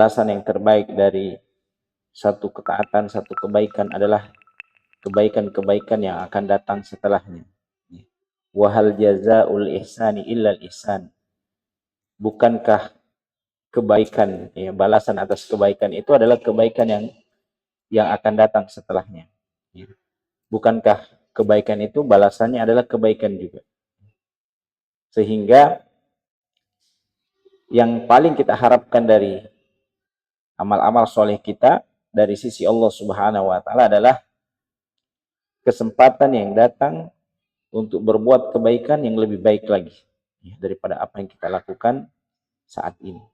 balasan yang terbaik dari satu ketaatan, satu kebaikan adalah kebaikan-kebaikan yang akan datang setelahnya. Wa hal jazaa'ul ihsani illal ihsan. Bukankah kebaikan, ya, balasan atas kebaikan itu adalah kebaikan yang akan datang setelahnya. Ya. Bukankah kebaikan itu balasannya adalah kebaikan juga. Sehingga yang paling kita harapkan dari amal-amal soleh kita dari sisi Allah Subhanahu wa taala adalah kesempatan yang datang untuk berbuat kebaikan yang lebih baik lagi, ya, daripada apa yang kita lakukan saat ini.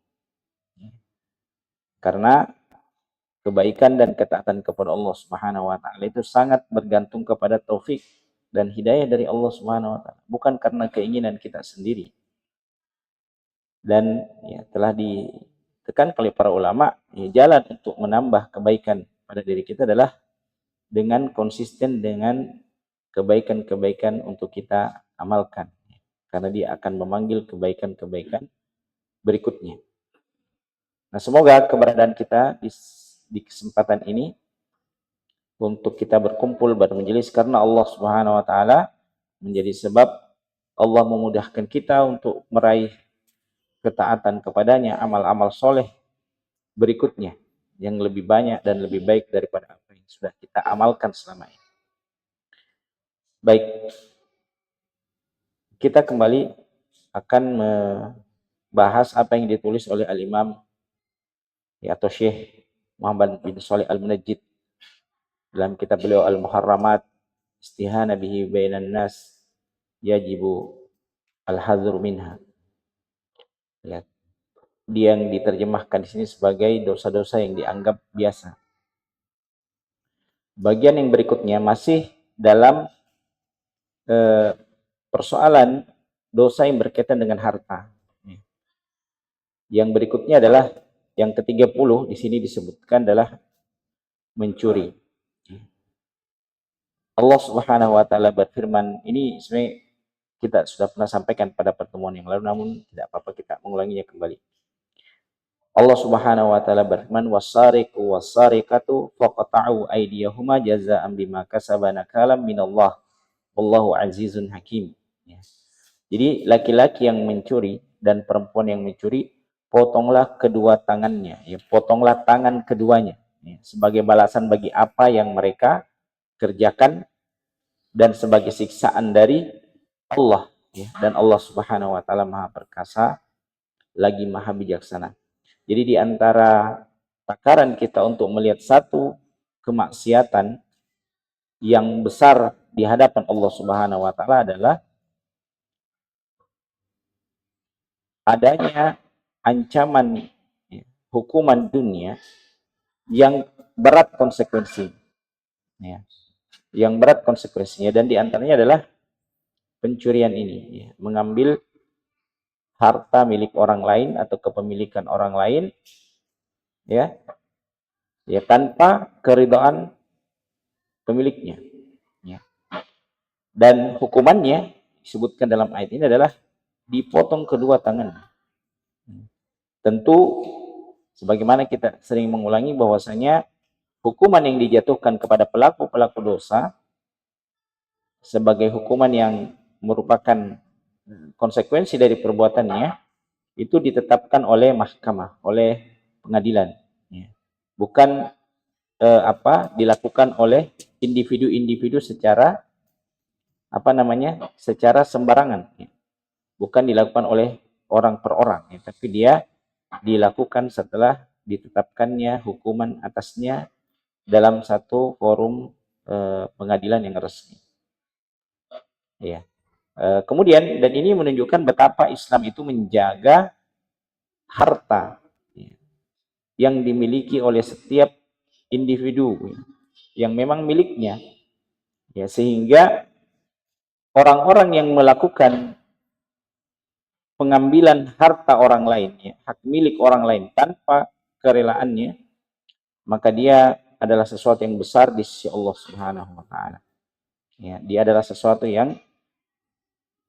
Karena kebaikan dan ketaatan kepada Allah Subhanahu wa taala itu sangat bergantung kepada taufik dan hidayah dari Allah Subhanahu wa taala, bukan karena keinginan kita sendiri. Dan ya, telah ditekan oleh para ulama, ya, jalan untuk menambah kebaikan pada diri kita adalah dengan konsisten dengan kebaikan-kebaikan untuk kita amalkan, karena dia akan memanggil kebaikan-kebaikan berikutnya. Nah, semoga keberadaan kita di kesempatan ini untuk kita berkumpul bermajelis karena Allah Subhanahu wa taala menjadi sebab Allah memudahkan kita untuk meraih ketaatan kepadanya, amal-amal soleh berikutnya yang lebih banyak dan lebih baik daripada apa yang sudah kita amalkan selama ini. Baik, kita kembali akan membahas apa yang ditulis oleh Al-Imam, ya, atau Syekh Muhammad bin Shalih Al-Munajjid dalam kitab beliau Al-Muharramat, istihana bihi bainan nas yajibu al-hadzur minha. Ya. Dia yang diterjemahkan di sini sebagai dosa-dosa yang dianggap biasa. Bagian yang berikutnya masih dalam persoalan dosa yang berkaitan dengan harta. Yang berikutnya adalah yang ke-30 di sini disebutkan adalah mencuri. Allah Subhanahu wa taala berfirman, ini sebenarnya kita sudah pernah sampaikan pada pertemuan yang lalu, namun tidak apa-apa kita mengulanginya kembali. Allah Subhanahu wa taala berfirman, wasariqu wasariqatu faqata'u aydiyahuma jazaa'an bima kasaba nakalam minallah wallahu azizun hakim. Ya. Jadi laki-laki yang mencuri dan perempuan yang mencuri, potonglah kedua tangannya, ya, potonglah tangan keduanya, ya, sebagai balasan bagi apa yang mereka kerjakan dan sebagai siksaan dari Allah, ya. Dan Allah Subhanahu wa taala Maha Perkasa lagi Maha Bijaksana. Jadi di antara takaran kita untuk melihat satu kemaksiatan yang besar di hadapan Allah Subhanahu wa taala adalah adanya ancaman, ya, hukuman dunia yang berat konsekuensi, ya, yang berat konsekuensinya, dan diantaranya adalah pencurian ini, ya, mengambil harta milik orang lain atau kepemilikan orang lain, ya, ya, tanpa keridhaan pemiliknya, ya. Dan hukumannya disebutkan dalam ayat ini adalah dipotong kedua tangan. Tentu sebagaimana kita sering mengulangi bahwasanya hukuman yang dijatuhkan kepada pelaku-pelaku dosa sebagai hukuman yang merupakan konsekuensi dari perbuatannya itu ditetapkan oleh mahkamah, oleh pengadilan, ya. Bukan dilakukan oleh individu-individu secara secara sembarangan, ya. Bukan dilakukan oleh orang per orang, ya, tapi dia dilakukan setelah ditetapkannya hukuman atasnya dalam satu forum pengadilan yang resmi, ya. Kemudian, dan ini menunjukkan betapa Islam itu menjaga harta, ya, yang dimiliki oleh setiap individu, ya, yang memang miliknya, ya, sehingga orang-orang yang melakukan pengambilan harta orang lain, ya, hak milik orang lain tanpa kerelaannya, maka dia adalah sesuatu yang besar di sisi Allah Subhanahu wa taala. Ya, dia adalah sesuatu yang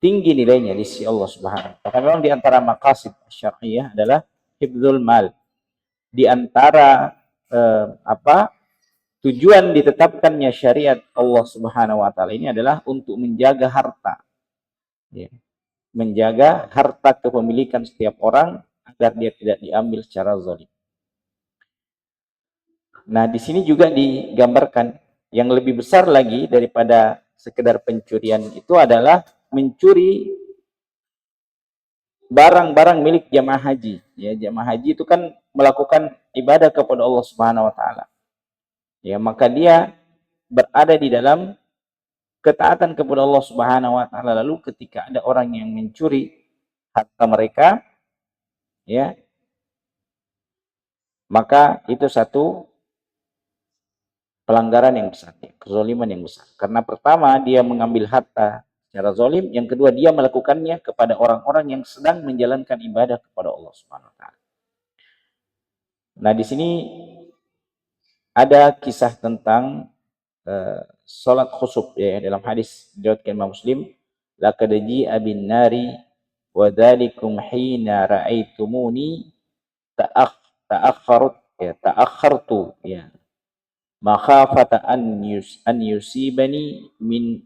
tinggi nilainya di sisi Allah Subhanahu wa taala. Karena memang di antara maqasid syar'iyyah adalah hifdzul mal, di antara tujuan ditetapkannya syariat Allah Subhanahu wa taala ini adalah untuk menjaga harta. Ya. Menjaga harta kepemilikan setiap orang agar dia tidak diambil secara zalim. Nah, di sini juga digambarkan yang lebih besar lagi daripada sekedar pencurian itu adalah mencuri barang-barang milik jamaah haji. Ya, jamaah haji itu kan melakukan ibadah kepada Allah Subhanahu wa taala. Ya, maka dia berada di dalam ketaatan kepada Allah Subhanahu wa taala. Lalu ketika ada orang yang mencuri harta mereka, ya, maka itu satu pelanggaran yang besar, kezaliman yang besar. Karena pertama dia mengambil harta secara zalim, yang kedua dia melakukannya kepada orang-orang yang sedang menjalankan ibadah kepada Allah Subhanahu wa taala. Nah, di sini ada kisah tentang salat khusuf ya, dalam hadis diriwayatkan Imam Muslim, laqad ji'a bin nari wa dzalikum hina ra'aitumuni ta'akhartu ya makhafata an yusibani min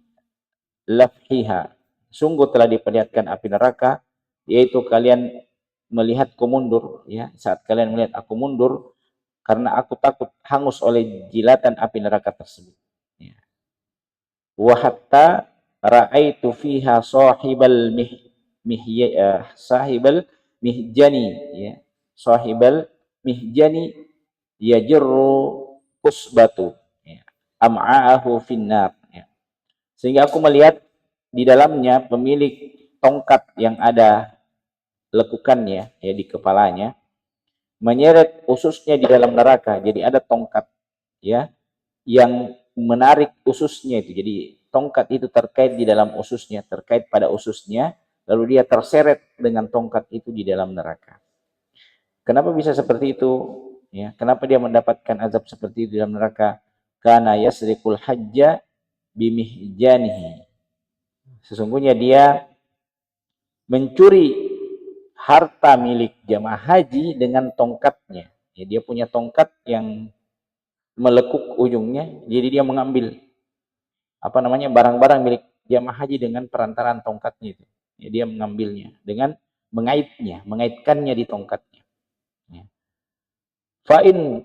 lafhiha. Sungguh telah diperlihatkan api neraka, yaitu kalian melihatku mundur ya, saat kalian melihat aku mundur karena aku takut hangus oleh jilatan api neraka tersebut. Ya. Wa hatta ra'aitu fiha sahibal mihjani ya. Sahibal mihjani yajru kusbatu ya. Am'a'ahu finnar ya. Sehingga aku melihat di dalamnya pemilik tongkat yang ada lekukannya ya di kepalanya menyeret ususnya di dalam neraka. Jadi ada tongkat ya yang menarik ususnya itu. Jadi tongkat itu terkait di dalam ususnya, terkait pada ususnya, lalu dia terseret dengan tongkat itu di dalam neraka. Kenapa bisa seperti itu? Ya, kenapa dia mendapatkan azab seperti itu di dalam neraka? Karena yasriqul hajja bimihjanihi. Sesungguhnya dia mencuri harta milik jamaah haji dengan tongkatnya. Ya, dia punya tongkat yang melekuk ujungnya, jadi dia mengambil barang-barang milik jamaah haji dengan perantaraan tongkatnya itu. Ya, dia mengambilnya dengan mengaitkannya di tongkatnya. Ya. Fa'in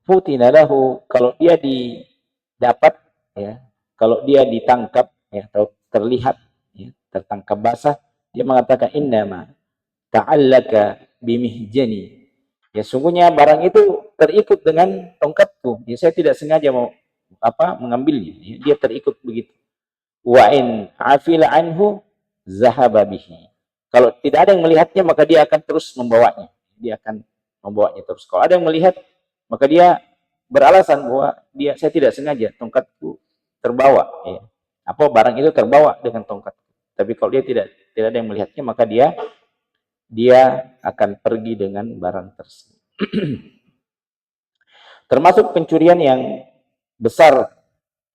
futina lahu, kalau dia didapat ya, kalau dia ditangkap ya, atau terlihat ya, tertangkap basah, dia mengatakan innama ta'allaka bimihjani. Ya sungguhnya barang itu terikut dengan tongkatku. Ya, saya tidak sengaja mau mengambilnya. Ya, dia terikut begitu. Wa in afila anhu zahaba bihi. Kalau tidak ada yang melihatnya maka dia akan terus membawanya. Dia akan membawanya terus. Kalau ada yang melihat maka dia beralasan bahwa saya tidak sengaja, tongkatku terbawa ya. Barang itu terbawa dengan tongkat. Tapi kalau dia tidak ada yang melihatnya maka dia akan pergi dengan barang tersebut. Termasuk pencurian yang besar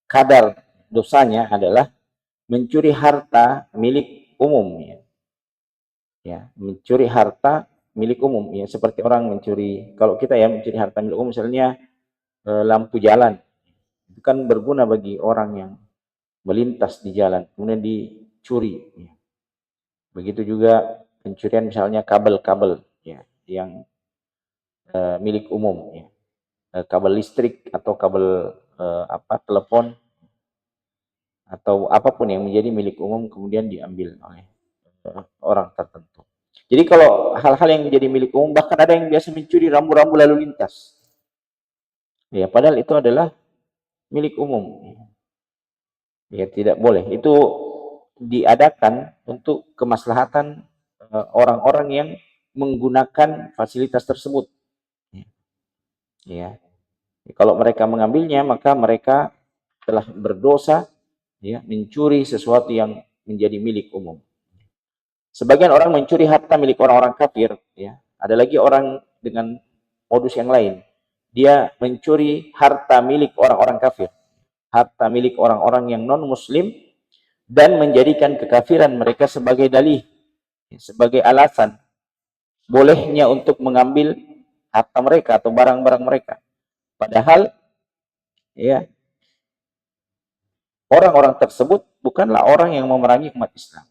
kadar dosanya adalah mencuri harta milik umum ya. Ya, mencuri harta milik umum ya, seperti orang mencuri, kalau kita ya mencuri harta milik umum misalnya lampu jalan. Itu kan berguna bagi orang yang melintas di jalan, kemudian dicuri ya. Begitu juga pencurian misalnya kabel-kabel ya yang milik umum ya. Kabel listrik atau kabel telepon atau apapun yang menjadi milik umum kemudian diambil oleh orang tertentu. Jadi kalau hal-hal yang menjadi milik umum, bahkan ada yang biasa mencuri rambu-rambu lalu lintas. Ya, padahal itu adalah milik umum. Ya, tidak boleh. Itu diadakan untuk kemaslahatan orang-orang yang menggunakan fasilitas tersebut. Ya. Kalau mereka mengambilnya, maka mereka telah berdosa ya, mencuri sesuatu yang menjadi milik umum. Sebagian orang mencuri harta milik orang-orang kafir, ya. Ada lagi orang dengan modus yang lain. Dia mencuri harta milik orang-orang kafir, harta milik orang-orang yang non-muslim, dan menjadikan kekafiran mereka sebagai dalih, sebagai alasan bolehnya untuk mengambil harta mereka atau barang-barang mereka. Padahal ya orang-orang tersebut bukanlah orang yang memerangi umat Islam.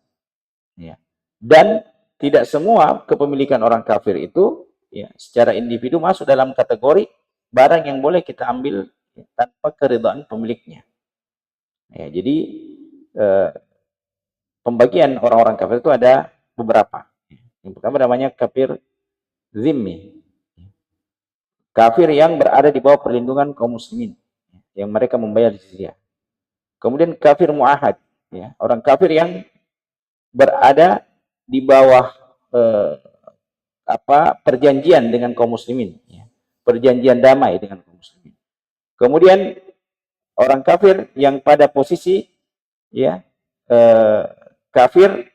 Ya. Dan tidak semua kepemilikan orang kafir itu ya, secara individu masuk dalam kategori barang yang boleh kita ambil ya, tanpa keridhaan pemiliknya. Ya, jadi pembagian orang-orang kafir itu ada beberapa. Yang pertama namanya kafir zimmi. Kafir yang berada di bawah perlindungan kaum muslimin. Yang mereka membayar jizyah. Kemudian kafir mu'ahad. Ya, orang kafir yang berada di bawah perjanjian dengan kaum muslimin. Ya. Perjanjian damai dengan kaum muslimin. Kemudian orang kafir yang pada posisi ya kafir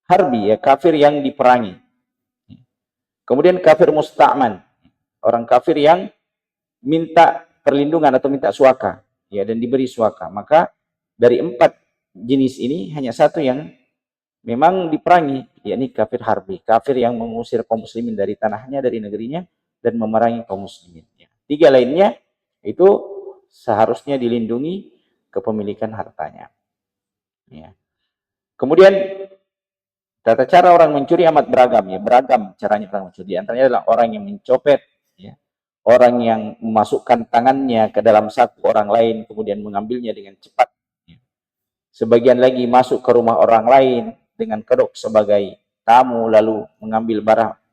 harbi, ya, kafir yang diperangi. Kemudian kafir musta'man, orang kafir yang minta perlindungan atau minta suaka, ya, dan diberi suaka. Maka dari 4 jenis ini hanya satu yang memang diperangi, yakni kafir harbi, kafir yang mengusir kaum muslimin dari tanahnya, dari negerinya, dan memerangi kaum muslimin. 3 lainnya itu seharusnya dilindungi kepemilikan hartanya. Ya. Kemudian tata cara orang mencuri amat beragam, ya, beragam caranya orang mencuri. Di antaranya adalah orang yang mencopet, ya, orang yang memasukkan tangannya ke dalam saku orang lain kemudian mengambilnya dengan cepat. Ya. Sebagian lagi masuk ke rumah orang lain dengan kedok sebagai tamu lalu mengambil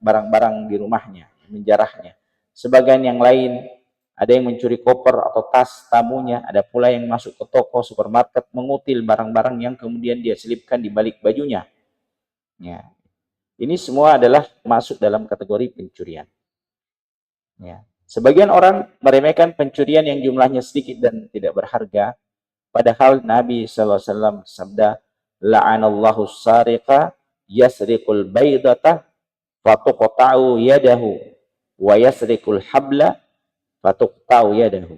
barang-barang di rumahnya, menjarahnya. Sebagian yang lain ada yang mencuri koper atau tas tamunya, ada pula yang masuk ke toko supermarket mengutil barang-barang yang kemudian dia selipkan di balik bajunya. Ya. Ini semua adalah masuk dalam kategori pencurian. Ya. Sebagian orang meremehkan pencurian yang jumlahnya sedikit dan tidak berharga, padahal Nabi SAW bersabda, la'anallahu sariqa yasriqul baydata fatuqta'u yadahu wa yasriqul habla fatuqta'u yadahu.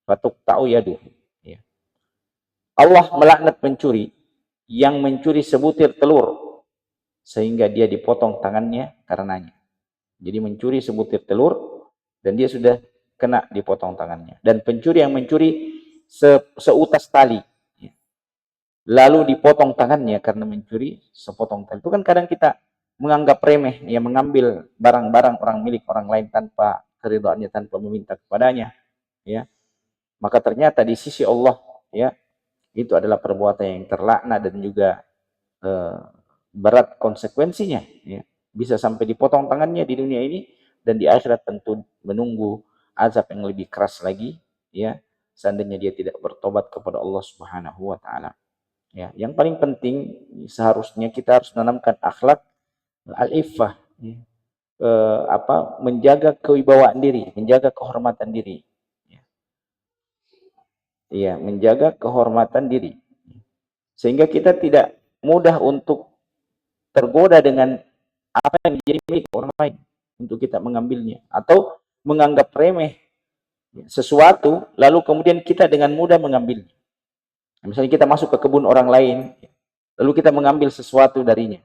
Fatuqta'u yaduhu. Ya. Allah melaknat pencuri yang mencuri sebutir telur sehingga dia dipotong tangannya karenanya. Jadi mencuri sebutir telur dan dia sudah kena dipotong tangannya. Dan pencuri yang mencuri seutas tali, ya, lalu dipotong tangannya karena mencuri sepotong tali. Itu kan kadang kita menganggap remeh, ya, mengambil barang-barang orang milik orang lain tanpa keridhaannya, tanpa meminta kepadanya, ya. Maka ternyata di sisi Allah, ya, itu adalah perbuatan yang terlaknat dan juga berat konsekuensinya, ya. Bisa sampai dipotong tangannya di dunia ini, dan di akhirat tentu menunggu azab yang lebih keras lagi, ya, seandainya dia tidak bertobat kepada Allah Subhanahu wa taala. Ya, yang paling penting seharusnya kita harus menanamkan akhlak al-iffah, ya. Menjaga kewibawaan diri, menjaga kehormatan diri. Ya. Iya, menjaga kehormatan diri. Sehingga kita tidak mudah untuk tergoda dengan apa yang menjadi milik orang lain untuk kita mengambilnya, atau menganggap remeh sesuatu lalu kemudian kita dengan mudah mengambilnya. Misalnya kita masuk ke kebun orang lain lalu kita mengambil sesuatu darinya,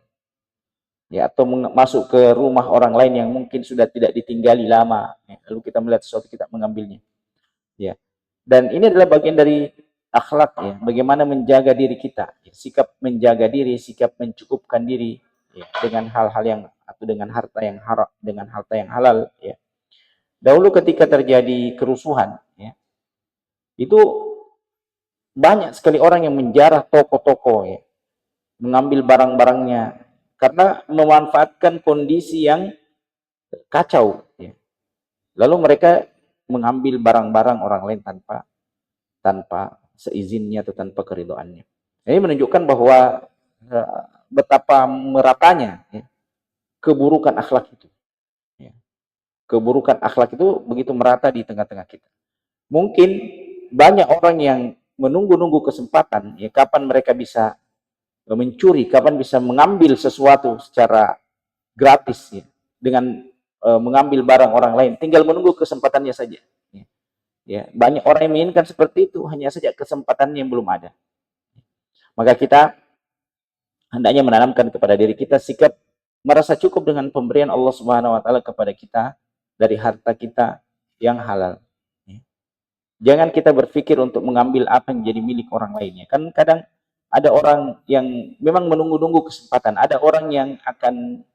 ya, atau masuk ke rumah orang lain yang mungkin sudah tidak ditinggali lama, ya, lalu kita melihat sesuatu kita mengambilnya, ya. Dan ini adalah bagian dari akhlak, ya, bagaimana menjaga diri kita, ya, sikap menjaga diri, sikap mencukupkan diri, ya, dengan hal-hal yang atau dengan harta yang haram, dengan harta yang halal, ya. Dahulu ketika terjadi kerusuhan, ya, itu banyak sekali orang yang menjarah toko-toko, ya, mengambil barang-barangnya karena memanfaatkan kondisi yang kacau, ya. Lalu mereka mengambil barang-barang orang lain tanpa seizinnya atau tanpa keridhaannya. Ini menunjukkan bahwa betapa meratanya, ya, keburukan akhlak itu. Ya. Keburukan akhlak itu begitu merata di tengah-tengah kita. Mungkin banyak orang yang menunggu-nunggu kesempatan, ya, kapan mereka bisa mencuri, kapan bisa mengambil sesuatu secara gratis, ya, dengan mengambil barang orang lain, tinggal menunggu kesempatannya saja. Ya. Ya, banyak orang yang menginginkan seperti itu, hanya saja kesempatannya yang belum ada. Maka kita hendaknya menanamkan kepada diri kita sikap merasa cukup dengan pemberian Allah Subhanahu wa taala kepada kita, dari harta kita yang halal. Ya. Jangan kita berpikir untuk mengambil apa yang jadi milik orang lainnya. Kan kadang ada orang yang memang menunggu-nunggu kesempatan. Ada orang yang akan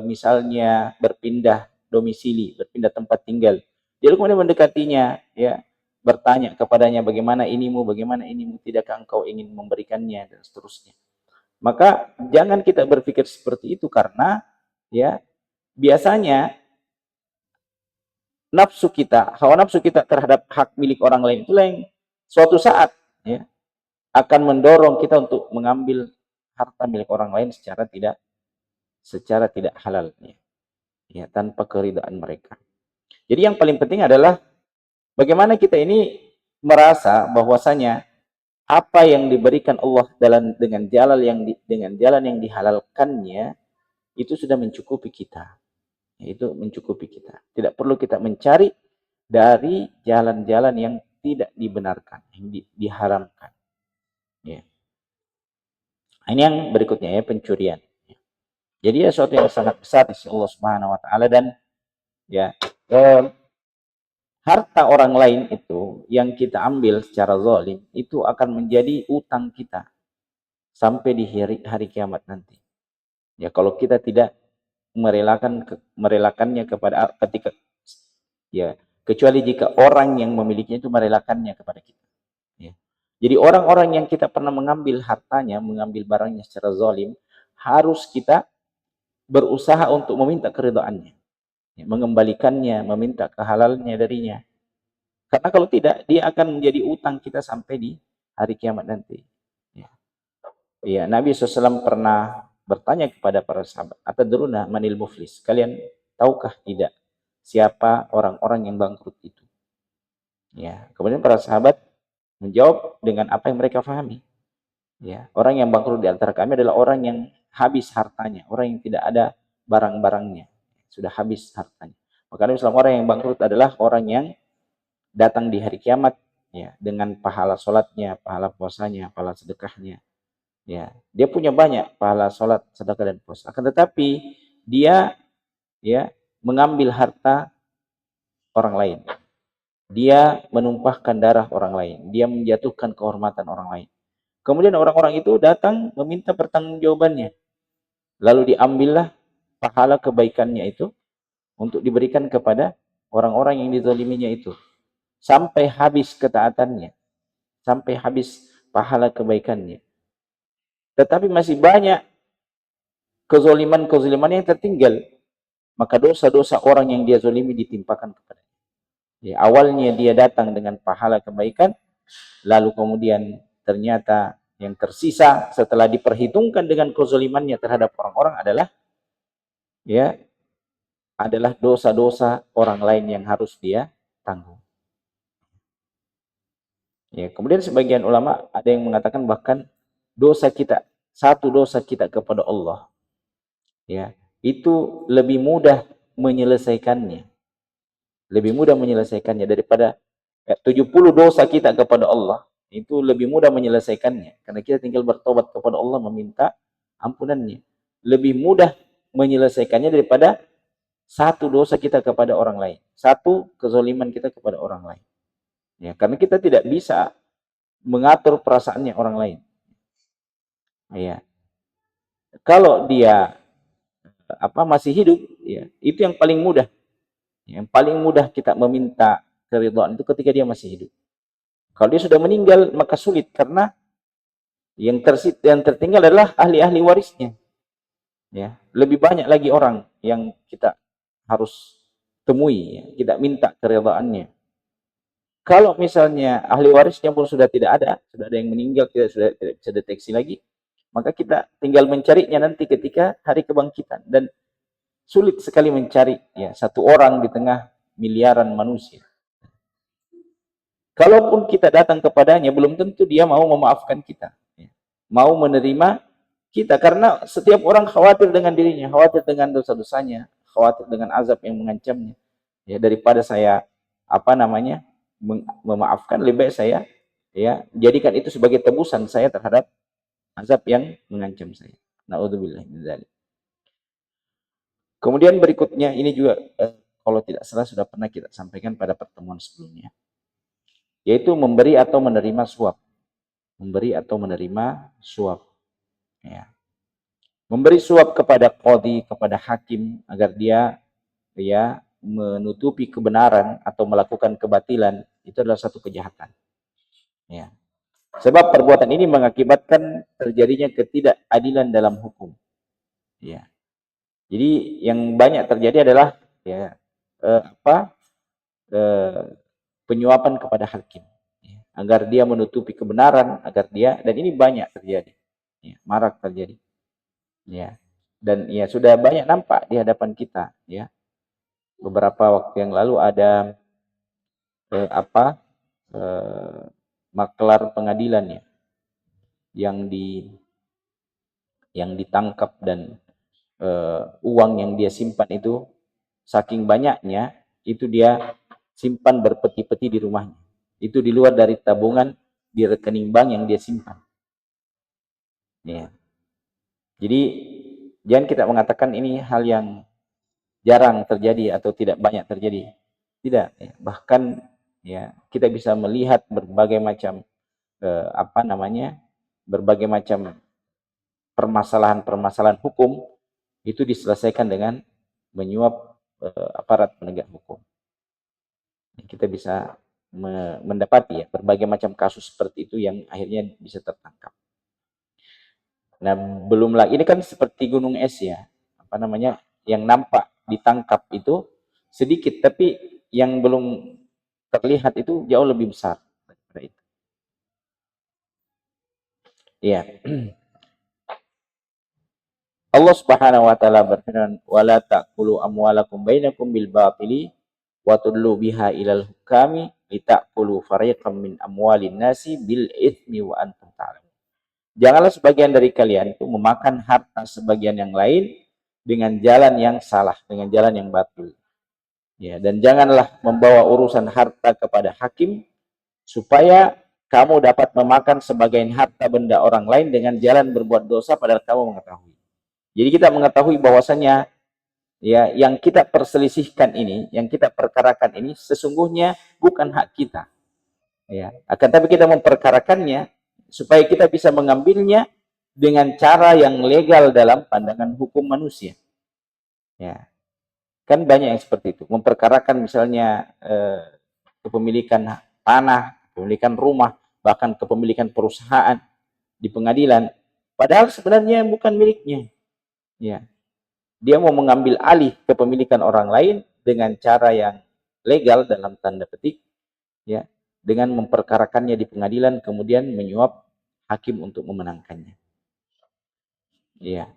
misalnya berpindah domisili, berpindah tempat tinggal. Dia kemudian mendekatinya, ya, bertanya kepadanya, bagaimana inimu, tidakkah engkau ingin memberikannya, dan seterusnya. Maka jangan kita berpikir seperti itu, karena ya biasanya nafsu kita, hawa nafsu kita terhadap hak milik orang lain itulah yang suatu saat, ya, akan mendorong kita untuk mengambil harta milik orang lain secara tidak halal, ya, tanpa keridhaan mereka. Jadi yang paling penting adalah bagaimana kita ini merasa bahwasanya apa yang diberikan Allah dengan jalan yang dihalalkannya itu sudah mencukupi kita. Itu mencukupi kita. Tidak perlu kita mencari dari jalan-jalan yang tidak dibenarkan, yang diharamkan. Ya. Ini yang berikutnya, ya, pencurian. Jadi ya sesuatu yang sangat besar di sisi Allah Subhanahu wa taala, dan ya harta orang lain itu yang kita ambil secara zalim itu akan menjadi utang kita sampai di hari kiamat nanti. Ya, kalau kita tidak merelakannya kepada ketika, ya, kecuali jika orang yang memilikinya itu merelakannya kepada kita. Ya. Jadi orang-orang yang kita pernah mengambil hartanya, mengambil barangnya secara zalim, harus kita berusaha untuk meminta keridhaannya, ya, mengembalikannya, meminta kehalalnya darinya. Karena kalau tidak, dia akan menjadi utang kita sampai di hari kiamat nanti. Ya, ya, Nabi SAW pernah bertanya kepada para sahabat, atadruna manil muflis? Kalian tahukah tidak siapa orang-orang yang bangkrut itu? Ya, kemudian para sahabat menjawab dengan apa yang mereka pahami. Ya, orang yang bangkrut di antara kami adalah orang yang habis hartanya, orang yang tidak ada barang-barangnya, sudah habis hartanya. Maka Nabi SAW, orang yang bangkrut adalah orang yang datang di hari kiamat, ya, dengan pahala sholatnya, pahala puasanya, pahala sedekahnya. Ya, dia punya banyak pahala sholat, sedekah, dan puasa. Akan tetapi dia, ya, mengambil harta orang lain. Dia menumpahkan darah orang lain. Dia menjatuhkan kehormatan orang lain. Kemudian orang-orang itu datang meminta pertanggungjawabannya. Lalu diambillah pahala kebaikannya itu untuk diberikan kepada orang-orang yang dizaliminya itu. Sampai habis ketaatannya. Sampai habis pahala kebaikannya. Tetapi masih banyak kezaliman-kezaliman yang tertinggal. Maka dosa-dosa orang yang dia zalimi ditimpakan kepadanya. Ya, awalnya dia datang dengan pahala kebaikan, lalu kemudian ternyata yang tersisa setelah diperhitungkan dengan kezalimannya terhadap orang-orang adalah, ya, adalah dosa-dosa orang lain yang harus dia tanggung. Ya, kemudian sebagian ulama ada yang mengatakan bahkan satu dosa kita kepada Allah, ya, itu lebih mudah menyelesaikannya. Lebih mudah menyelesaikannya daripada 70 dosa kita kepada Allah. Itu lebih mudah menyelesaikannya. Karena kita tinggal bertobat kepada Allah, meminta ampunannya. Lebih mudah menyelesaikannya daripada satu dosa kita kepada orang lain. Satu kezaliman kita kepada orang lain. Ya, karena kita tidak bisa mengatur perasaannya orang lain. Ya. Kalau dia masih hidup, ya, itu yang paling mudah. Yang paling mudah kita meminta keridhaan itu ketika dia masih hidup. Kalau dia sudah meninggal, maka sulit, karena yang tertinggal adalah ahli-ahli warisnya. Ya, lebih banyak lagi orang yang kita harus temui, ya, kita minta keridhaannya. Kalau misalnya ahli warisnya pun sudah ada yang meninggal, kita sudah tidak bisa deteksi lagi, maka kita tinggal mencarinya nanti ketika hari kebangkitan. Dan sulit sekali mencari, ya, satu orang di tengah miliaran manusia. Kalaupun kita datang kepadanya, belum tentu dia mau memaafkan kita, ya, mau menerima kita, karena setiap orang khawatir dengan dirinya, khawatir dengan dosa-dosanya, khawatir dengan azab yang mengancamnya. Ya, daripada saya memaafkan, lebih baik saya, ya, jadikan itu sebagai tebusan saya terhadap azab yang mengancam saya. Na'udzubillah min dzalik. Kemudian berikutnya ini juga kalau tidak salah sudah pernah kita sampaikan pada pertemuan sebelumnya, yaitu memberi atau menerima suap. Memberi atau menerima suap. Ya. Memberi suap kepada qadhi, kepada hakim, agar dia menutupi kebenaran atau melakukan kebatilan, itu adalah satu kejahatan. Ya. Sebab perbuatan ini mengakibatkan terjadinya ketidakadilan dalam hukum. Ya. Jadi yang banyak terjadi adalah penyuapan kepada hakim, ya, agar dia menutupi kebenaran, dan ini banyak terjadi, ya, marak terjadi, ya, dan ya sudah banyak nampak di hadapan kita, ya. Beberapa waktu yang lalu ada maklar pengadilan, ya, yang ditangkap, dan uang yang dia simpan itu saking banyaknya, itu dia simpan berpeti-peti di rumahnya. Itu di luar dari tabungan di rekening bank yang dia simpan. Ya. Jadi jangan kita mengatakan ini hal yang jarang terjadi atau tidak banyak terjadi. Tidak. Ya. Bahkan ya kita bisa melihat berbagai macam berbagai macam permasalahan-permasalahan hukum itu diselesaikan dengan menyuap aparat penegak hukum. Kita bisa mendapati ya berbagai macam kasus seperti itu yang akhirnya bisa tertangkap. Nah, belum lagi ini kan seperti gunung es, ya. Yang nampak ditangkap itu sedikit, tapi yang belum terlihat itu jauh lebih besar daripada itu. Iya. Allah Subhanahu wa taala berfirman, "Wala ta'kulu amwalakum bainakum bil batili wa tudlu biha ilal hukami litakulu fariqam min amwalin nasi bil itsmi wa antum ta'lamun." Janganlah sebagian dari kalian itu memakan harta sebagian yang lain dengan jalan yang salah, dengan jalan yang batil. Ya, dan janganlah membawa urusan harta kepada hakim supaya kamu dapat memakan sebagian harta benda orang lain dengan jalan berbuat dosa padahal kamu mengetahui. Jadi kita mengetahui bahwasanya ya yang kita perselisihkan ini, yang kita perkarakan ini sesungguhnya bukan hak kita. Ya, akan tapi kita memperkarakannya supaya kita bisa mengambilnya dengan cara yang legal dalam pandangan hukum manusia. Ya. Kan banyak yang seperti itu, memperkarakan misalnya kepemilikan tanah, kepemilikan rumah, bahkan kepemilikan perusahaan di pengadilan, padahal sebenarnya bukan miliknya. Ya. Dia mau mengambil alih kepemilikan orang lain dengan cara yang legal dalam tanda petik, ya, dengan memperkarakannya di pengadilan kemudian menyuap hakim untuk memenangkannya. Ya.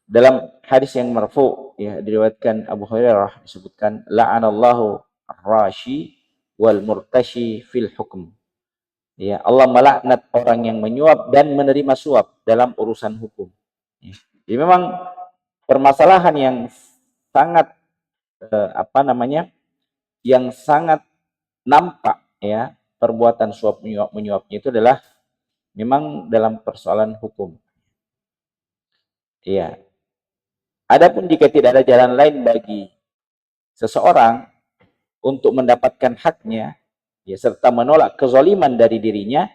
Dalam hadis yang marfu, ya, diriwayatkan Abu Hurairah, disebutkan la'anallahu ar-rashi wal murtashi fil hukm. Ya, Allah melaknat orang yang menyuap dan menerima suap dalam urusan hukum. Ya. Jadi memang permasalahan yang sangat yang sangat nampak, ya, perbuatan suap menyuapnya itu adalah memang dalam persoalan hukum. Iya. Adapun jika tidak ada jalan lain bagi seseorang untuk mendapatkan haknya, ya, serta menolak kezaliman dari dirinya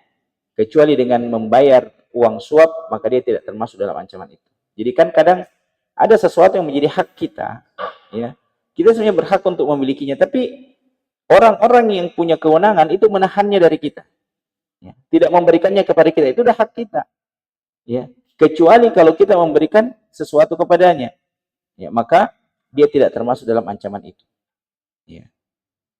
kecuali dengan membayar uang suap, maka dia tidak termasuk dalam ancaman itu. Jadi kan kadang ada sesuatu yang menjadi hak kita, ya, kita sebenarnya berhak untuk memilikinya, tapi orang-orang yang punya kewenangan itu menahannya dari kita, ya, tidak memberikannya kepada kita, itu udah hak kita, ya, kecuali kalau kita memberikan sesuatu kepadanya, ya, maka dia tidak termasuk dalam ancaman itu, ya.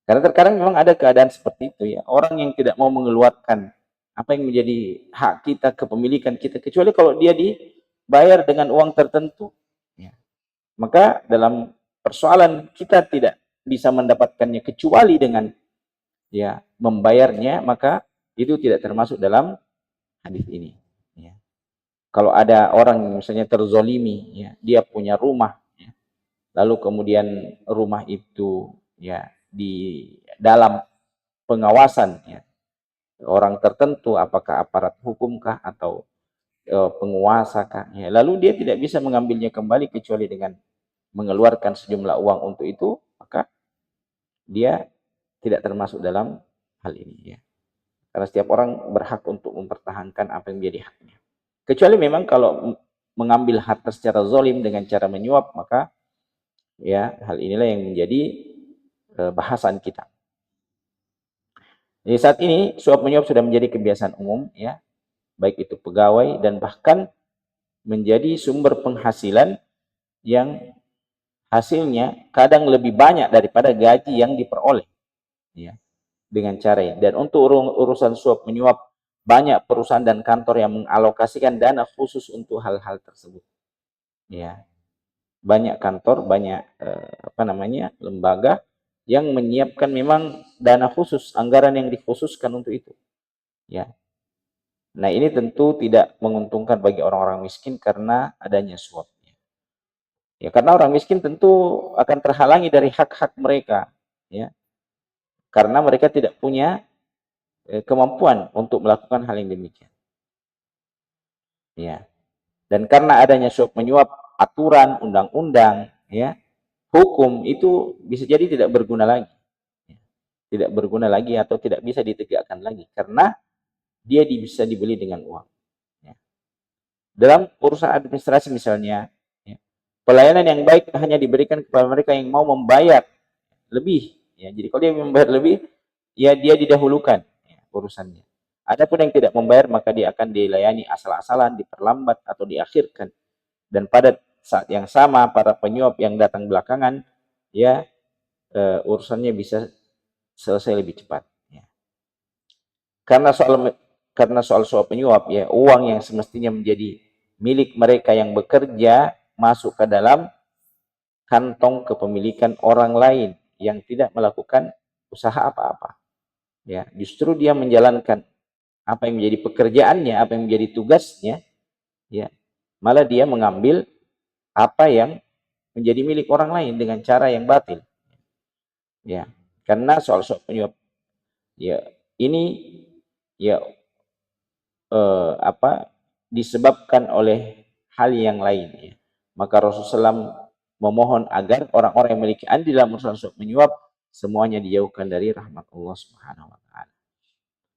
Karena terkadang memang ada keadaan seperti itu, ya, orang yang tidak mau mengeluarkan apa yang menjadi hak kita, kepemilikan kita, kecuali kalau dia dibayar dengan uang tertentu, ya. Maka dalam persoalan kita tidak bisa mendapatkannya kecuali dengan, ya, membayarnya, maka itu tidak termasuk dalam hadis ini, ya. Kalau ada orang misalnya terzolimi, ya, dia punya rumah, ya, lalu kemudian rumah itu, ya, di dalam pengawasan, ya, orang tertentu, apakah aparat hukumkah atau penguasa kah, ya, lalu dia tidak bisa mengambilnya kembali kecuali dengan mengeluarkan sejumlah uang untuk itu, maka dia tidak termasuk dalam hal ini ya. Karena setiap orang berhak untuk mempertahankan apa yang menjadi haknya. Kecuali memang kalau mengambil harta secara zalim dengan cara menyuap, maka ya hal inilah yang menjadi bahasan kita. Jadi saat ini suap menyuap sudah menjadi kebiasaan umum ya, baik itu pegawai dan bahkan menjadi sumber penghasilan yang hasilnya kadang lebih banyak daripada gaji yang diperoleh ya, dengan cara ini. Dan untuk urusan suap menyuap, banyak perusahaan dan kantor yang mengalokasikan dana khusus untuk hal-hal tersebut ya. Banyak kantor, banyak lembaga yang menyiapkan memang dana khusus, anggaran yang dikhususkan untuk itu ya. Nah, ini tentu tidak menguntungkan bagi orang-orang miskin karena adanya suap. Ya, karena orang miskin tentu akan terhalangi dari hak-hak mereka, ya. Karena mereka tidak punya kemampuan untuk melakukan hal yang demikian. Ya. Dan karena adanya suap menyuap, aturan, undang-undang, ya, hukum itu bisa jadi tidak berguna lagi. Tidak berguna lagi atau tidak bisa ditegakkan lagi karena dia bisa dibeli dengan uang. Ya. Dalam urusan administrasi misalnya, pelayanan yang baik hanya diberikan kepada mereka yang mau membayar lebih. Ya, jadi kalau dia membayar lebih, ya dia didahulukan ya, urusannya. Adapun yang tidak membayar, maka dia akan dilayani asal-asalan, diperlambat atau diakhirkan. Dan pada saat yang sama, para penyuap yang datang belakangan, ya urusannya bisa selesai lebih cepat. Ya. Karena soal suap penyuap, ya uang yang semestinya menjadi milik mereka yang bekerja masuk ke dalam kantong kepemilikan orang lain yang tidak melakukan usaha apa-apa. Ya, justru dia menjalankan apa yang menjadi pekerjaannya, apa yang menjadi tugasnya, ya. Malah dia mengambil apa yang menjadi milik orang lain dengan cara yang batil. Ya, karena soal penyuap, ya ini ya disebabkan oleh hal yang lain. Ya. Maka Rasulullah SAW memohon agar orang-orang yang memiliki andil dalam urusan suap menyuap semuanya dijauhkan dari rahmat Allah Subhanahu wa taala.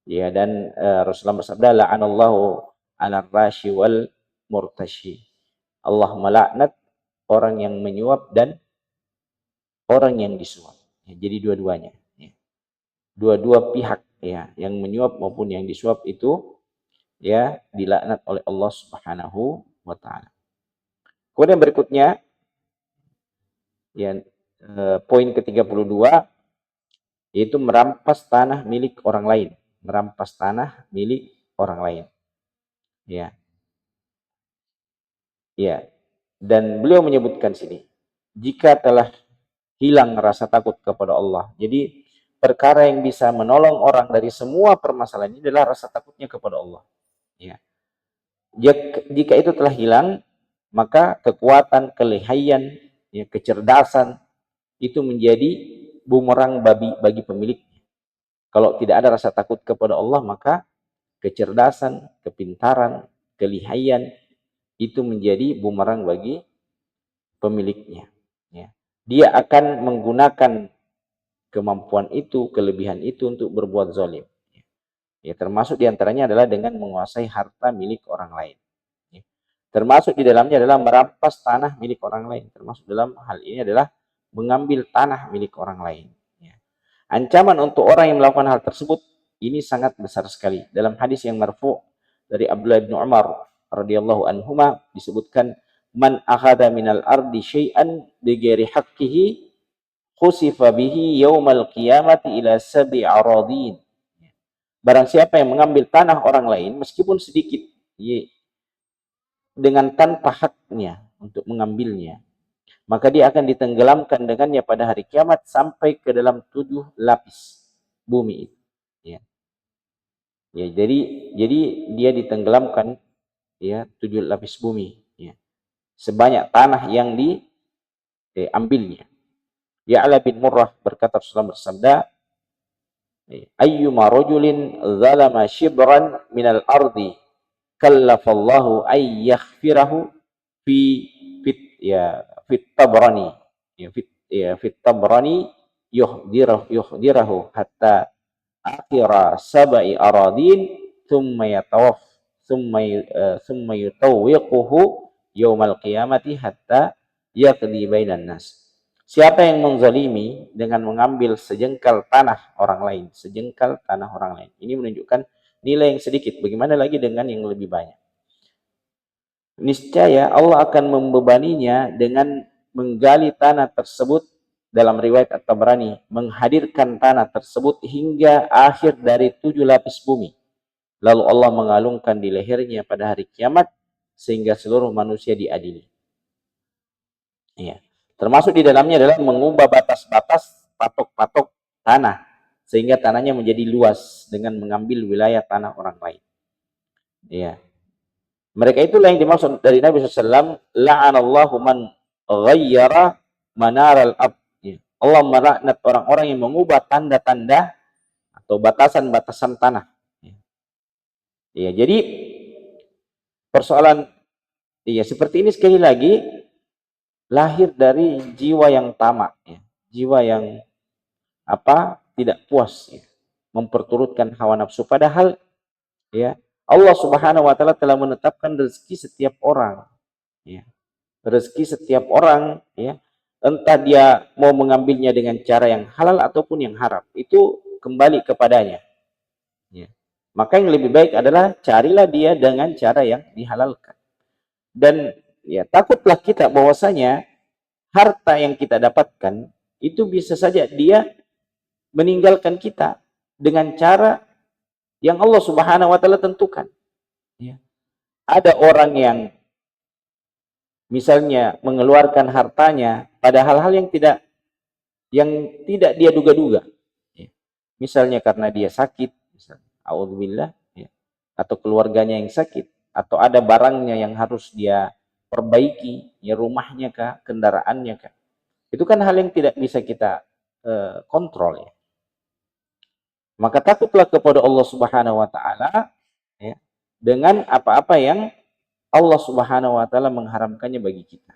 Ya, dan Rasulullah bersabda, la'anallahu 'alal rashi wal murtashi. Allah melaknat orang yang menyuap dan orang yang disuap. Ya, jadi dua-duanya. Ya. Dua-dua pihak ya, yang menyuap maupun yang disuap itu ya dilaknat oleh Allah Subhanahu wa taala. Kemudian berikutnya ya poin ke-32 yaitu merampas tanah milik orang lain, merampas tanah milik orang lain. Ya. Ya. Dan beliau menyebutkan sini, jika telah hilang rasa takut kepada Allah. Jadi perkara yang bisa menolong orang dari semua permasalahan ini adalah rasa takutnya kepada Allah. Ya. Jika itu telah hilang, maka kekuatan, kelihayan, ya, kecerdasan itu menjadi bumerang bagi pemiliknya. Kalau tidak ada rasa takut kepada Allah, maka kecerdasan, kepintaran, kelihayan itu menjadi bumerang bagi pemiliknya. Ya. Dia akan menggunakan kemampuan itu, kelebihan itu untuk berbuat zalim. Ya, termasuk diantaranya adalah dengan menguasai harta milik orang lain. Ya. Termasuk di dalamnya adalah merampas tanah milik orang lain. Termasuk dalam hal ini adalah mengambil tanah milik orang lain. Ya. Ancaman untuk orang yang melakukan hal tersebut ini sangat besar sekali. Dalam hadis yang marfu dari Abdullah bin Umar radhiyallahu anhuma disebutkan, man akhadha minal ardi syai'an bighairi haqqihi khusifa bihi yaumal qiyamati ila sab'i aradin. Barang siapa yang mengambil tanah orang lain meskipun sedikit dengan tanpa haknya untuk mengambilnya, maka dia akan ditenggelamkan dengannya pada hari kiamat sampai ke dalam 7 lapis bumi. Ya. Ya, jadi dia ditenggelamkan ya 7 lapis bumi ya. Sebanyak tanah yang diambilnya. Ya'la bin Murrah berkata, Rasulullah bersabda, ayyuma rajulin zalama shibran minal ardi kallafallahu ay yaghfirahu fit Tabrani ya fit Tabrani yuhdirahu hatta akhira sab'i aradin thumma yatawaf thumma yutawwiquhu yaumal qiyamati hatta yaqdi bainan nas. Siapa yang menzalimi dengan mengambil sejengkal tanah orang lain, sejengkal tanah orang lain. Ini menunjukkan nilai yang sedikit, bagaimana lagi dengan yang lebih banyak. Niscaya Allah akan membebaninya dengan menggali tanah tersebut. Dalam riwayat At-Tabrani, menghadirkan tanah tersebut hingga akhir dari 7 lapis bumi. Lalu Allah mengalungkan di lehernya pada hari kiamat sehingga seluruh manusia diadili. Ya. Termasuk di dalamnya adalah mengubah batas-batas patok-patok tanah sehingga tanahnya menjadi luas dengan mengambil wilayah tanah orang lain. Ya. Mereka itulah yang dimaksud dari Nabi SAW, la'anallahu man ghayyara manaral ab. Allah melaknat orang-orang yang mengubah tanda-tanda atau batasan-batasan tanah. Ya, jadi persoalan seperti ini sekali lagi lahir dari jiwa yang tamak, jiwa yang tidak puas, memperturutkan hawa nafsu. Padahal Allah Subhanahu wa taala telah menetapkan rezeki setiap orang. Rezeki setiap orang, entah dia mau mengambilnya dengan cara yang halal ataupun yang haram, itu kembali kepadanya. Maka yang lebih baik adalah carilah dia dengan cara yang dihalalkan. Dan takutlah kita bahwasanya harta yang kita dapatkan itu bisa saja dia meninggalkan kita dengan cara yang Allah Subhanahu wa taala tentukan. Ada orang yang misalnya mengeluarkan hartanya pada hal-hal yang tidak dia duga-duga. Misalnya karena dia sakit, auzubillah, atau keluarganya yang sakit, atau ada barangnya yang harus dia perbaiki, rumahnya kah, kendaraannya kah. Itu kan hal yang tidak bisa kita kontrol. Maka takutlah kepada Allah Subhanahu wa taala dengan apa-apa yang Allah Subhanahu wa taala mengharamkannya bagi kita.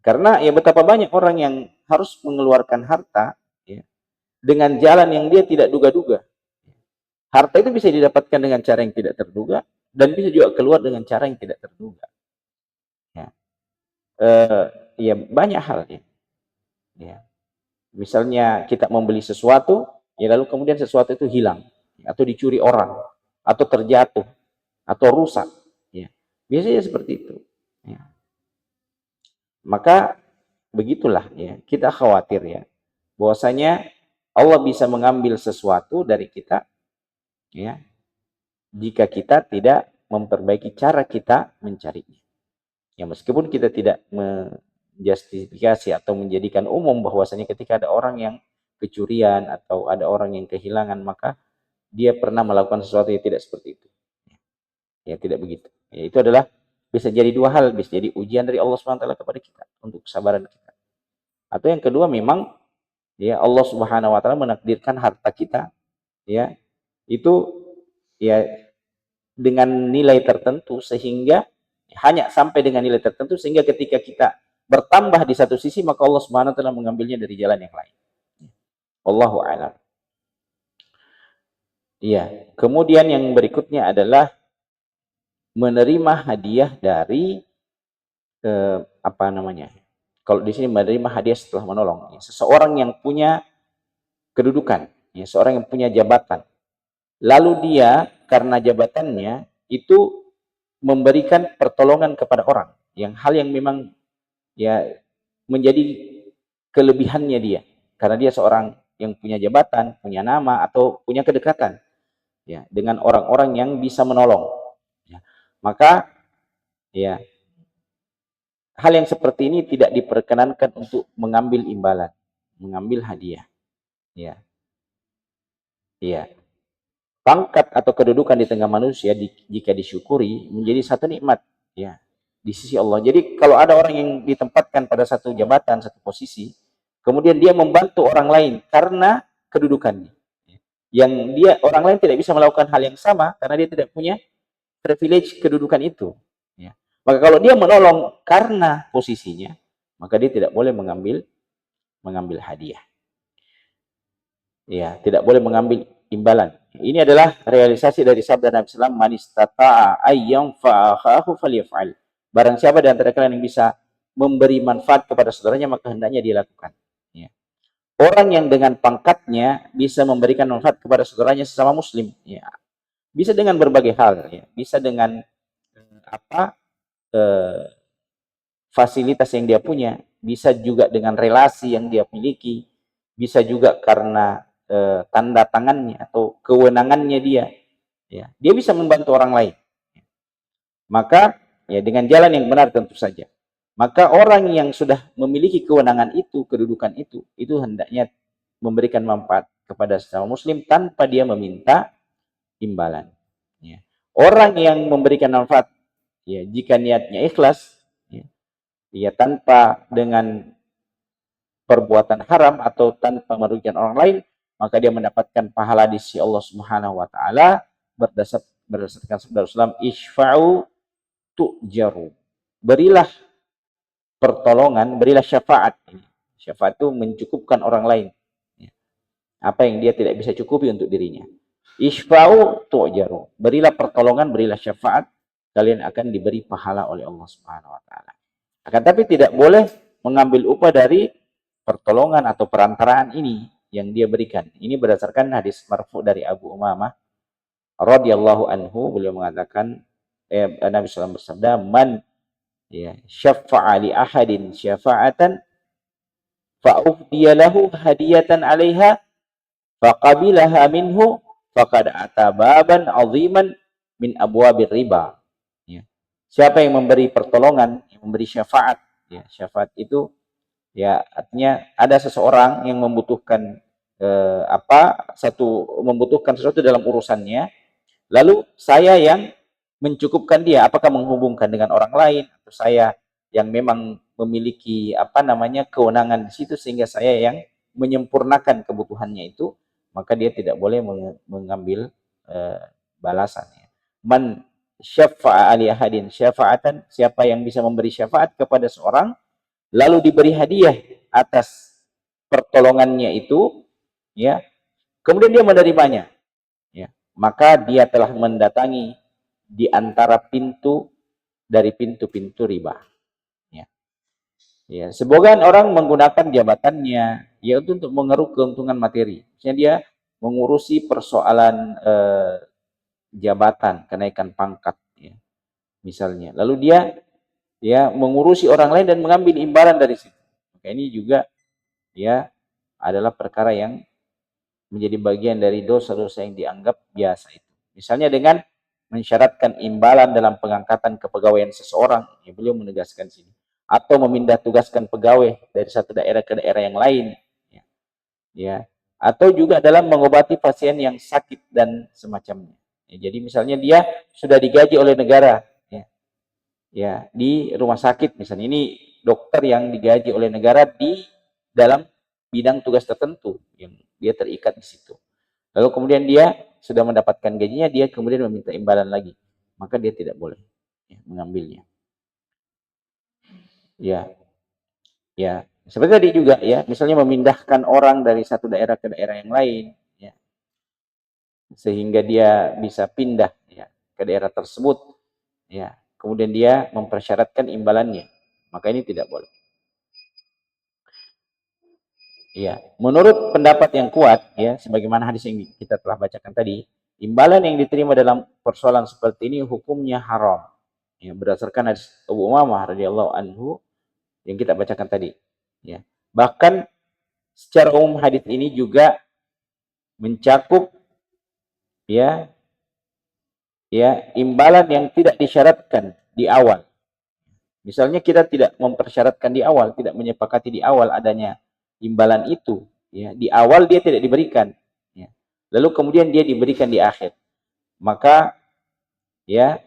Karena betapa banyak orang yang harus mengeluarkan harta dengan jalan yang dia tidak duga-duga. Harta itu bisa didapatkan dengan cara yang tidak terduga dan bisa juga keluar dengan cara yang tidak terduga. Banyak hal. Misalnya kita membeli sesuatu, lalu kemudian sesuatu itu hilang atau dicuri orang atau terjatuh atau rusak, biasanya seperti itu. Maka begitulah kita khawatir bahwasanya Allah bisa mengambil sesuatu dari kita jika kita tidak memperbaiki cara kita mencarinya. Meskipun kita tidak menjustifikasi atau menjadikan umum bahwasanya ketika ada orang yang kecurian atau ada orang yang kehilangan, maka dia pernah melakukan sesuatu yang tidak seperti itu. Tidak begitu. Itu adalah bisa jadi dua hal, bisa jadi ujian dari Allah SWT kepada kita untuk kesabaran kita. Atau yang kedua, memang Allah Subhanahu wa taala menakdirkan harta kita itu dengan nilai tertentu, sehingga hanya sampai dengan nilai tertentu, sehingga ketika kita bertambah di satu sisi, maka Allah Subhanahu wa taala mengambilnya dari jalan yang lain. Wallahu a'lam. Kemudian yang berikutnya adalah menerima hadiah dari kalau di sini menerima hadiah setelah menolong. Seseorang yang punya kedudukan, seorang yang punya jabatan, lalu dia karena jabatannya itu memberikan pertolongan kepada orang, hal yang memang menjadi kelebihannya dia, karena dia seorang yang punya jabatan, punya nama, atau punya kedekatan dengan orang-orang yang bisa menolong. Maka hal yang seperti ini tidak diperkenankan untuk mengambil imbalan, mengambil hadiah. Pangkat atau kedudukan di tengah manusia jika disyukuri menjadi satu nikmat di sisi Allah. Jadi kalau ada orang yang ditempatkan pada satu jabatan, satu posisi, kemudian dia membantu orang lain karena kedudukannya, yang orang lain tidak bisa melakukan hal yang sama karena dia tidak punya privilege kedudukan itu. Maka kalau dia menolong karena posisinya, maka dia tidak boleh mengambil mengambil hadiah. Ya, tidak boleh mengambil imbalan. Ini adalah realisasi dari sabda Nabi SAW, man istata'a ayyam fa'akhahu falyaf'al. Barang siapa di antara kalian yang bisa memberi manfaat kepada saudaranya, maka hendaknya dilakukan. Ya. Orang yang dengan pangkatnya bisa memberikan manfaat kepada saudaranya sesama muslim, ya, bisa dengan berbagai hal, ya. Bisa dengan fasilitas yang dia punya, bisa juga dengan relasi yang dia miliki, bisa juga karena tanda tangannya atau kewenangannya dia, ya, dia bisa membantu orang lain. Maka ya dengan jalan yang benar tentu saja. Maka orang yang sudah memiliki kewenangan itu, kedudukan itu hendaknya memberikan manfaat kepada sesama muslim tanpa dia meminta imbalan. Ya. Orang yang memberikan manfaat, ya, jika niatnya ikhlas, ya, tanpa dengan perbuatan haram atau tanpa merugikan orang lain, maka dia mendapatkan pahala di sisi Allah Subhanahu wa taala berdasarkan sabda Rasulullah, isfa'u tu'jaru. Berilah pertolongan, berilah syafaat. Syafaat itu mencukupkan orang lain. Apa yang dia tidak bisa cukupi untuk dirinya. Isfa'u tu'jaru. Berilah pertolongan, berilah syafaat, kalian akan diberi pahala oleh Allah Subhanahu wa taala. Akan tapi tidak boleh mengambil upah dari pertolongan atau perantaraan ini yang dia berikan. Ini berdasarkan hadis marfu dari Abu Umamah radhiyallahu anhu, beliau mengatakan Nabi SAW bersabda, man ya syaffa'a li ahadin syafa'atan fa'uhdiya lahu hadiyatan 'alaiha faqabilaha minhu faqad ata baban 'aziman min abwabir riba. Ya. Siapa yang memberi pertolongan, yang memberi syafaat, ya, syafaat itu ya artinya ada seseorang yang membutuhkan membutuhkan sesuatu dalam urusannya, lalu saya yang mencukupkan dia, apakah menghubungkan dengan orang lain atau saya yang memang memiliki kewenangan di situ sehingga saya yang menyempurnakan kebutuhannya itu, maka dia tidak boleh mengambil balasannya. Man syafa'a ali ahadin syafa'atan, siapa yang bisa memberi syafaat kepada seorang lalu diberi hadiah atas pertolongannya itu, ya, kemudian dia menerimanya, ya, maka dia telah mendatangi di antara pintu dari pintu-pintu riba. Ya. Ya, sebagian orang menggunakan jabatannya ya untuk mengeruk keuntungan materi. Misalnya dia mengurusi persoalan jabatan, kenaikan pangkat, ya, misalnya. Lalu dia mengurusi orang lain dan mengambil imbalan dari situ. Maka ini juga ya adalah perkara yang menjadi bagian dari dosa-dosa yang dianggap biasa itu. Misalnya dengan mensyaratkan imbalan dalam pengangkatan kepegawaian seseorang, ya, beliau menegaskan sini, atau memindah tugaskan pegawai dari satu daerah ke daerah yang lain, ya, atau juga dalam mengobati pasien yang sakit dan semacamnya. Ya, jadi misalnya dia sudah digaji oleh negara, ya, di rumah sakit misalnya, ini dokter yang digaji oleh negara di dalam bidang tugas tertentu yang dia terikat di situ. Lalu kemudian dia sudah mendapatkan gajinya, dia kemudian meminta imbalan lagi, maka dia tidak boleh mengambilnya. Ya, ya, seperti tadi juga, ya, misalnya memindahkan orang dari satu daerah ke daerah yang lain, ya, sehingga dia bisa pindah, ya, ke daerah tersebut, ya, kemudian dia mempersyaratkan imbalannya, maka ini tidak boleh. Ya, menurut pendapat yang kuat, ya, sebagaimana hadis yang kita telah bacakan tadi, imbalan yang diterima dalam persoalan seperti ini hukumnya haram. Ya, berdasarkan hadis Abu Umamah radhiyallahu anhu yang kita bacakan tadi. Ya, bahkan secara umum hadis ini juga mencakup ya imbalan yang tidak disyaratkan di awal. Misalnya kita tidak mempersyaratkan di awal, tidak menyepakati di awal adanya imbalan itu, ya, di awal dia tidak diberikan, ya, lalu kemudian dia diberikan di akhir, maka ya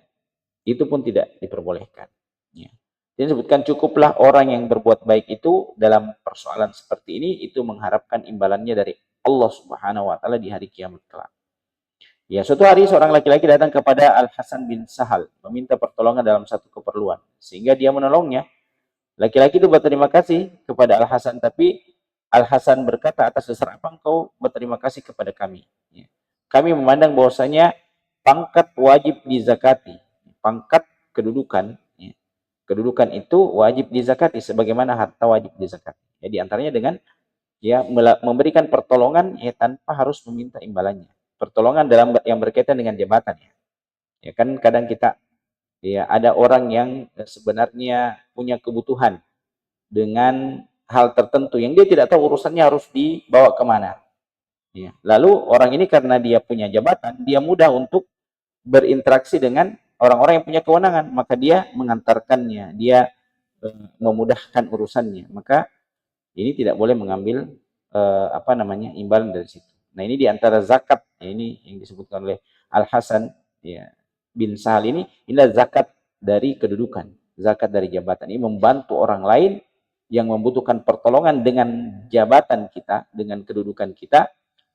itu pun tidak diperbolehkan. Ya. Jadi disebutkan cukuplah orang yang berbuat baik itu dalam persoalan seperti ini itu mengharapkan imbalannya dari Allah Subhanahu wa taala di hari kiamat kelak. Ya, suatu hari seorang laki-laki datang kepada Al Hasan bin Sahal meminta pertolongan dalam satu keperluan, sehingga dia menolongnya. Laki-laki itu berterima kasih kepada Al Hasan, tapi Al-Hasan berkata, atas dasar apa engkau berterima kasih kepada kami? Ya. Kami memandang bahwasanya pangkat wajib dizakati. Pangkat kedudukan, ya. Kedudukan itu wajib dizakati sebagaimana harta wajib dizakati. Ya, di antaranya dengan ya memberikan pertolongan ya tanpa harus meminta imbalannya. Pertolongan dalam yang berkaitan dengan jabatan ya. Ya kan kadang kita ya ada orang yang sebenarnya punya kebutuhan dengan hal tertentu yang dia tidak tahu urusannya harus dibawa kemana. Ya. Lalu orang ini karena dia punya jabatan, dia mudah untuk berinteraksi dengan orang-orang yang punya kewenangan, maka dia mengantarkannya, dia memudahkan urusannya. Maka ini tidak boleh mengambil imbalan dari situ. Nah ini diantara zakat, ya, ini yang disebutkan oleh Al Hasan ya, bin Sahal inilah zakat dari kedudukan, zakat dari jabatan. Ini membantu orang lain yang membutuhkan pertolongan dengan jabatan kita, dengan kedudukan kita,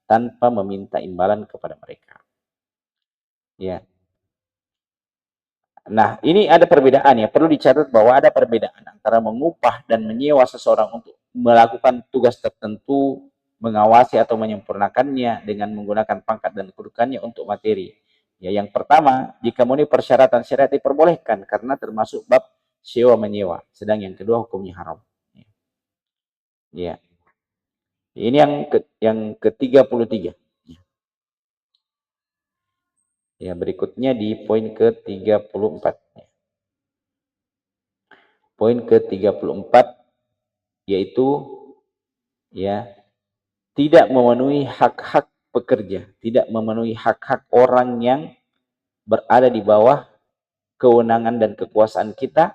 tanpa meminta imbalan kepada mereka. Ya. Nah, ini ada perbedaan ya. Perlu dicatat bahwa ada perbedaan antara mengupah dan menyewa seseorang untuk melakukan tugas tertentu, mengawasi atau menyempurnakannya dengan menggunakan pangkat dan kedudukannya untuk materi. Ya, yang pertama, jika memenuhi persyaratan syariat diperbolehkan karena termasuk bab sewa menyewa. Sedang yang kedua hukumnya haram. Ya. Ini yang ke-33. Ya, berikutnya di poin ke-34. Poin ke-34 yaitu ya tidak memenuhi hak-hak pekerja, tidak memenuhi hak-hak orang yang berada di bawah kewenangan dan kekuasaan kita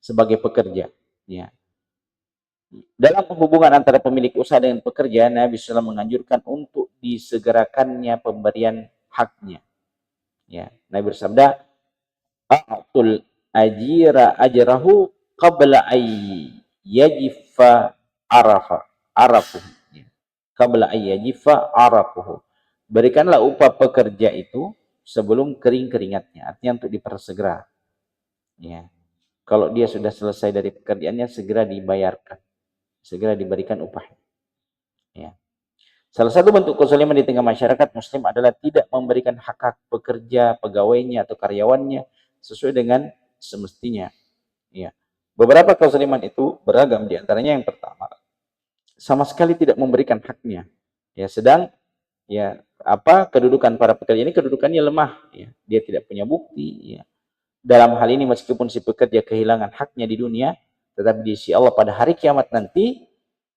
sebagai pekerja. Ya. Dalam hubungan antara pemilik usaha dengan pekerja, Nabi SAW menganjurkan untuk disegerakannya pemberian haknya. Ya. Nabi bersabda, "A'tul ajira ajrahu qabla ay yajifa arafuhu." Qabla ay yajifa arafuhu. Berikanlah upah pekerja itu sebelum kering keringatnya. Artinya untuk dipersegera. Ya. Kalau dia sudah selesai dari pekerjaannya, segera dibayarkan. Segera diberikan upahnya. Ya. Salah satu bentuk kezaliman di tengah masyarakat muslim adalah tidak memberikan hak-hak pekerja, pegawainya atau karyawannya sesuai dengan semestinya. Ya. Beberapa kezaliman itu beragam, di antaranya yang pertama, sama sekali tidak memberikan haknya. Ya, sedang ya kedudukan para pekerja ini kedudukannya lemah, ya. Dia tidak punya bukti, ya. Dalam hal ini meskipun si pekerja kehilangan haknya di dunia, tetapi di sisi Allah pada hari kiamat nanti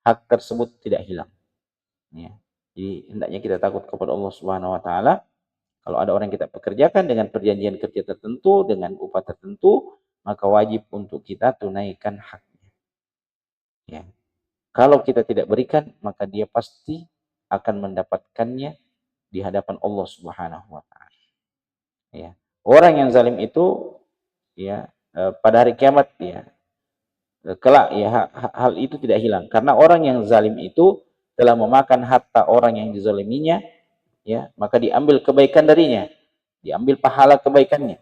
hak tersebut tidak hilang. Ya. Jadi hendaknya kita takut kepada Allah Subhanahu wa taala. Kalau ada orang yang kita pekerjakan dengan perjanjian kerja tertentu, dengan upah tertentu, maka wajib untuk kita tunaikan haknya. Ya. Kalau kita tidak berikan, maka dia pasti akan mendapatkannya di hadapan Allah Subhanahu wa taala. Ya. Orang yang zalim itu ya pada hari kiamat ya kelak ya hal itu tidak hilang karena orang yang zalim itu telah memakan harta orang yang dizaliminya, ya, maka diambil kebaikan darinya, diambil pahala kebaikannya,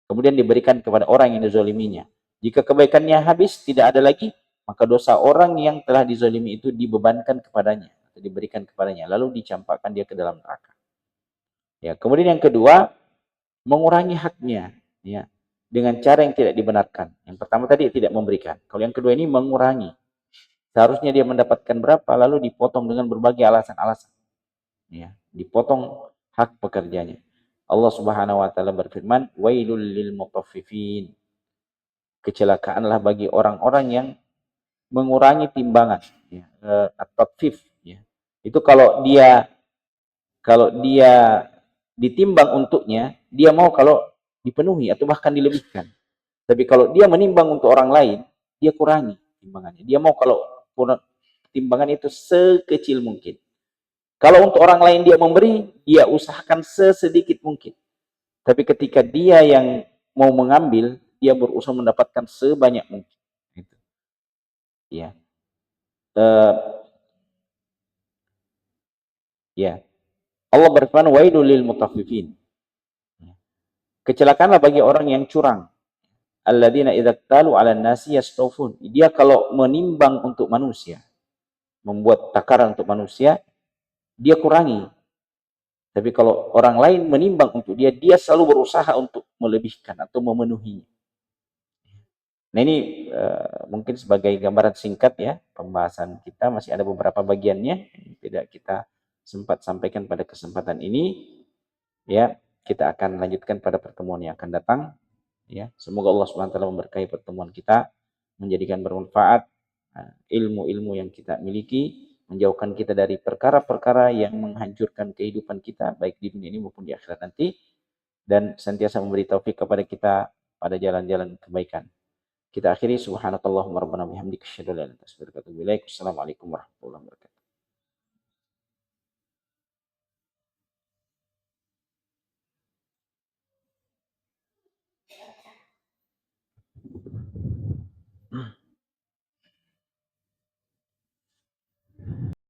kemudian diberikan kepada orang yang dizaliminya. Jika kebaikannya habis, tidak ada lagi, maka dosa orang yang telah dizalimi itu dibebankan kepadanya, atau diberikan kepadanya, lalu dicampakkan dia ke dalam neraka. Ya, kemudian yang kedua, mengurangi haknya, ya, dengan cara yang tidak dibenarkan. Yang pertama tadi tidak memberikan. Kalau yang kedua ini mengurangi. Seharusnya dia mendapatkan berapa, lalu dipotong dengan berbagai alasan-alasan. Ya, dipotong hak pekerjanya. Allah Subhanahu wa taala berfirman, "Wailul lil mutaffifin." Kecelakaanlah bagi orang-orang yang mengurangi timbangan, ya, at-tatfif, ya. Itu kalau dia ditimbang untuknya, dia mau kalau dipenuhi atau bahkan dilebihkan. Tapi kalau dia menimbang untuk orang lain, dia kurangi timbangannya. Dia mau kalau timbangan itu sekecil mungkin. Kalau untuk orang lain dia memberi, dia usahakan sesedikit mungkin. Tapi ketika dia yang mau mengambil, dia berusaha mendapatkan sebanyak mungkin. Gitu. Ya. Ya. Allah berfirman, "Wailul lil mutaffifin." Kecelakaanlah bagi orang yang curang. Alladzina idza talu 'alan nasi yastawfun. Dia kalau menimbang untuk manusia, membuat takaran untuk manusia, dia kurangi. Tapi kalau orang lain menimbang untuk dia, dia selalu berusaha untuk melebihkan atau memenuhi. Nah ini mungkin sebagai gambaran singkat ya, pembahasan kita masih ada beberapa bagiannya, tidak kita sempat sampaikan pada kesempatan ini. Ya, kita akan lanjutkan pada pertemuan yang akan datang. Ya, semoga Allah SWT memberkahi pertemuan kita, menjadikan bermanfaat ilmu-ilmu yang kita miliki, menjauhkan kita dari perkara-perkara yang menghancurkan kehidupan kita, baik di dunia ini maupun di akhirat nanti, dan senantiasa memberi taufik kepada kita pada jalan-jalan kebaikan. Kita akhiri subhanakallahumma rabbana bihamdika asyhadu an la ilaha illa anta astaghfiruka wa atubu ilaik. Assalamualaikum warahmatullahi wabarakatuh.